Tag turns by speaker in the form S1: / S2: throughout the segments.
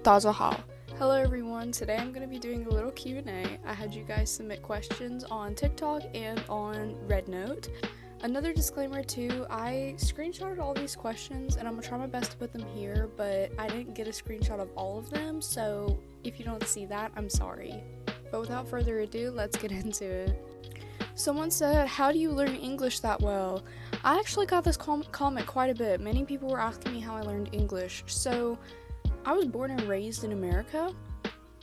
S1: 大家好. Hello everyone, today I'm going to be doing a little Q&A. I had you guys submit questions on TikTok and on RedNote. Another disclaimer too, I screenshotted all these questions and I'm going to try my best to put them here, but I didn't get a screenshot of all of them, so if you don't see that, I'm sorry. But without further ado, let's get into it. Someone said, how do you learn English that well? I actually got this comment quite a bit. Many people were asking me how I learned English. So, I was born and raised in America,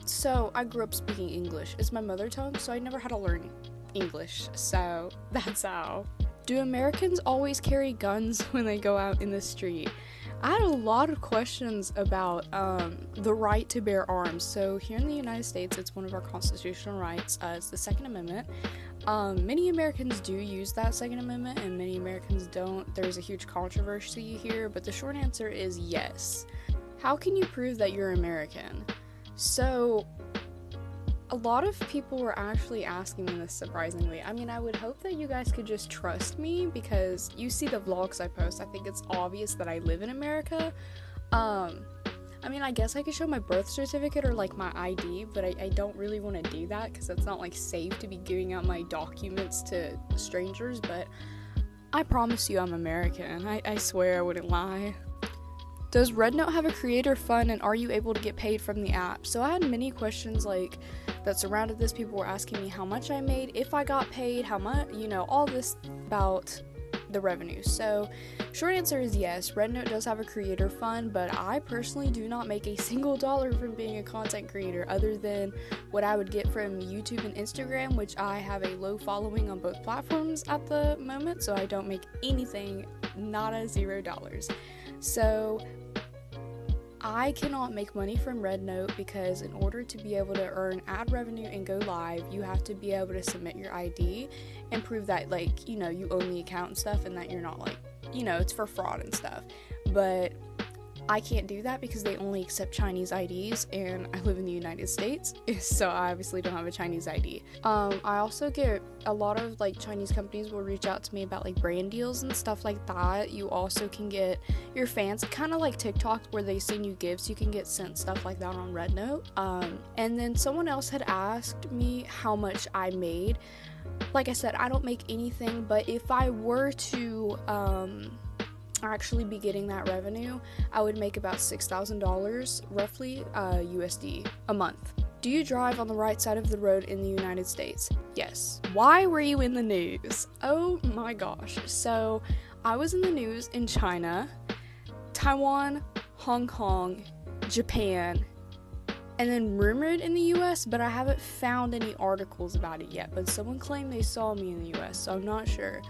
S1: so I grew up speaking English. It's my mother tongue, so I never had to learn English, so that's how. Do Americans always carry guns when they go out in the street? I had a lot of questions about the right to bear arms. So here in the United States, it's one of our constitutional rights. It's the Second Amendment. Many Americans do use that Second Amendment, and many Americans don't. There's a huge controversy here, but the short answer is yes. How can you prove that you're American? So, a lot of people were actually asking me this, surprisingly. I mean, I would hope that you guys could just trust me because you see the vlogs I post. I think it's obvious that I live in America. I mean, I guess I could show my birth certificate or like my ID, but I don't really want to do that because it's not like safe to be giving out my documents to strangers, but I promise you I'm American. I swear I wouldn't lie. Does RedNote have a creator fund and are you able to get paid from the app? So I had many questions like that surrounded this. People were asking me how much I made, if I got paid, how much, all this about the revenue. So short answer is yes, RedNote does have a creator fund, but I personally do not make a single dollar from being a content creator other than what I would get from YouTube and Instagram, which I have a low following on both platforms at the moment, so I don't make anything, not a $0. So I cannot make money from RedNote because in order to be able to earn ad revenue and go live, you have to be able to submit your ID and prove that, you own the account and stuff and that you're not, it's for fraud and stuff. But I can't do that because they only accept Chinese IDs and I live in the United States, so I obviously don't have a Chinese ID. I also get a lot of Chinese companies will reach out to me about brand deals and stuff like that. You also can get your fans, kind of like TikTok where they send you gifts, you can get sent stuff like that on RedNote. And then someone else had asked me how much I made. Like I said, I don't make anything, but if I were to actually be getting that revenue, I would make about $6,000 roughly USD a month. Do you drive on the right side of the road in the United States? Yes. Why were you in the news? Oh my gosh. So I was in the news in China, Taiwan, Hong Kong, Japan, and then rumored in the US, but I haven't found any articles about it yet. But someone claimed they saw me in the US, so I'm not sure.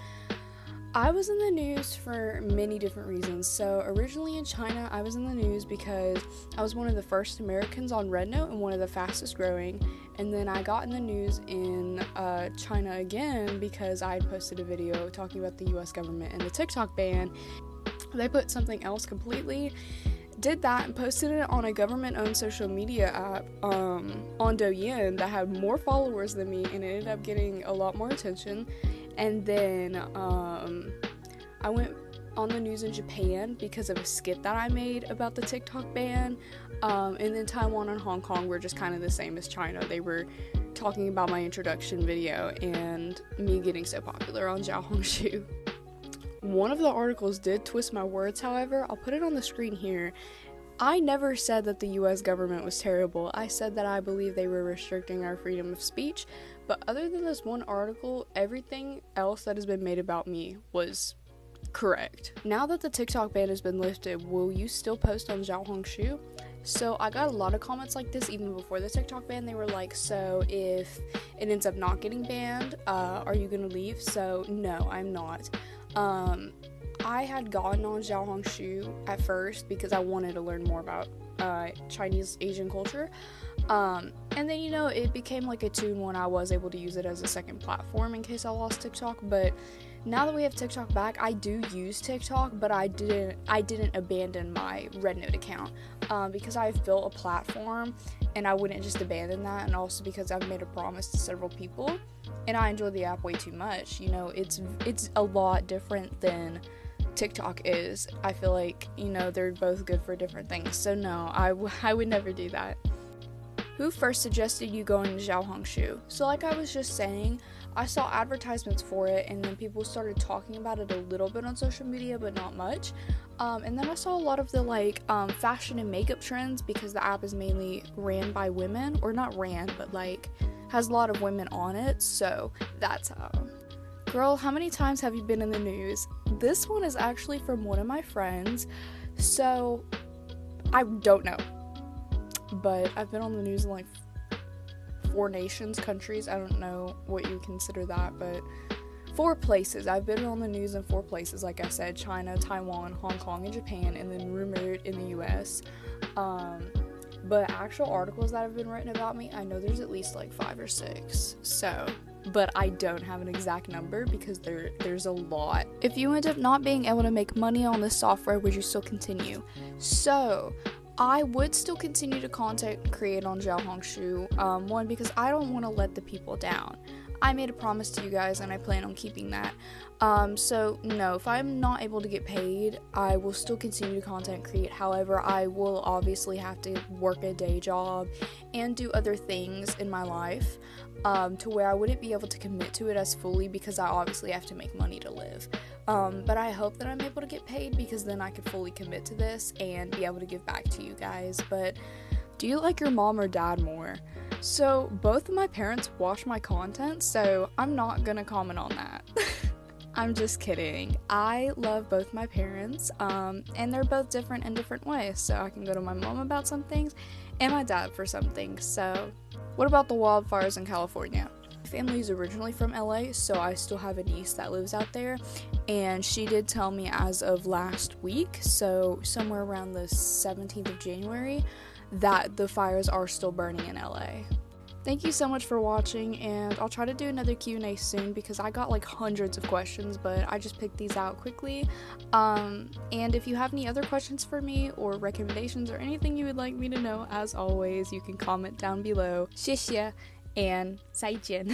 S1: I was in the news for many different reasons. So originally in China, I was in the news because I was one of the first Americans on RedNote and one of the fastest growing. And then I got in the news in China again because I had posted a video talking about the US government and the TikTok ban. They put something else completely. Did that and posted it on a government-owned social media app on Douyin that had more followers than me and it ended up getting a lot more attention. And then I went on the news in Japan because of a skit that I made about the TikTok ban. And then Taiwan and Hong Kong were just kind of the same as China. They were talking about my introduction video and me getting so popular on Xiaohongshu. One of the articles did twist my words, however. I'll put it on the screen here. I never said that the US government was terrible. I said that I believe they were restricting our freedom of speech. But other than this one article, everything else that has been made about me was correct. Now that the TikTok ban has been lifted, will you still post on Xiaohongshu? So I got a lot of comments like this even before the TikTok ban. They were like, so if it ends up not getting banned, are you gonna leave? So no, I'm not. I had gotten on Xiaohongshu at first because I wanted to learn more about Chinese Asian culture. And then, it became like a 2-in-1. I was able to use it as a second platform in case I lost TikTok. But now that we have TikTok back, I do use TikTok, but I didn't abandon my RedNote account because I've built a platform and I wouldn't just abandon that. And also because I've made a promise to several people and I enjoy the app way too much. It's a lot different than TikTok is. I feel like, they're both good for different things. So no, I would never do that. Who first suggested you going to Xiaohongshu? So like I was just saying, I saw advertisements for it, and then people started talking about it a little bit on social media, but not much. And then I saw a lot of the fashion and makeup trends, because the app is mainly ran by women, or not ran, but has a lot of women on it, so that's how. Girl, how many times have you been in the news? This one is actually from one of my friends, so I don't know. But I've been on the news in 4 countries. I don't know what you consider that, but 4 places. I've been on the news in 4 places, like I said: China, Taiwan, Hong Kong, and Japan, and then rumored in the US. But actual articles that have been written about me, I know there's at least 5 or 6. So, but I don't have an exact number because there's a lot. If you end up not being able to make money on this software, would you still continue? So, I would still continue to content create on Xiaohongshu, one, because I don't want to let the people down. I made a promise to you guys, and I plan on keeping that. So no, if I'm not able to get paid, I will still continue to content create. However, I will obviously have to work a day job and do other things in my life, to where I wouldn't be able to commit to it as fully, because I obviously have to make money to live. But I hope that I'm able to get paid, because then I could fully commit to this and be able to give back to you guys. But do you like your mom or dad more? So both of my parents watch my content, so I'm not gonna comment on that. I'm just kidding. I love both my parents, and they're both different in different ways. So I can go to my mom about some things and my dad for some things. So what about the wildfires in California? My family is originally from LA, so I still have a niece that lives out there, and she did tell me as of last week, so somewhere around the 17th of January, that the fires are still burning in LA. Thank you so much for watching, and I'll try to do another Q&A soon, because I got hundreds of questions, but I just picked these out quickly. And if you have any other questions for me, or recommendations, or anything you would like me to know, as always, you can comment down below. 谢谢 and 再见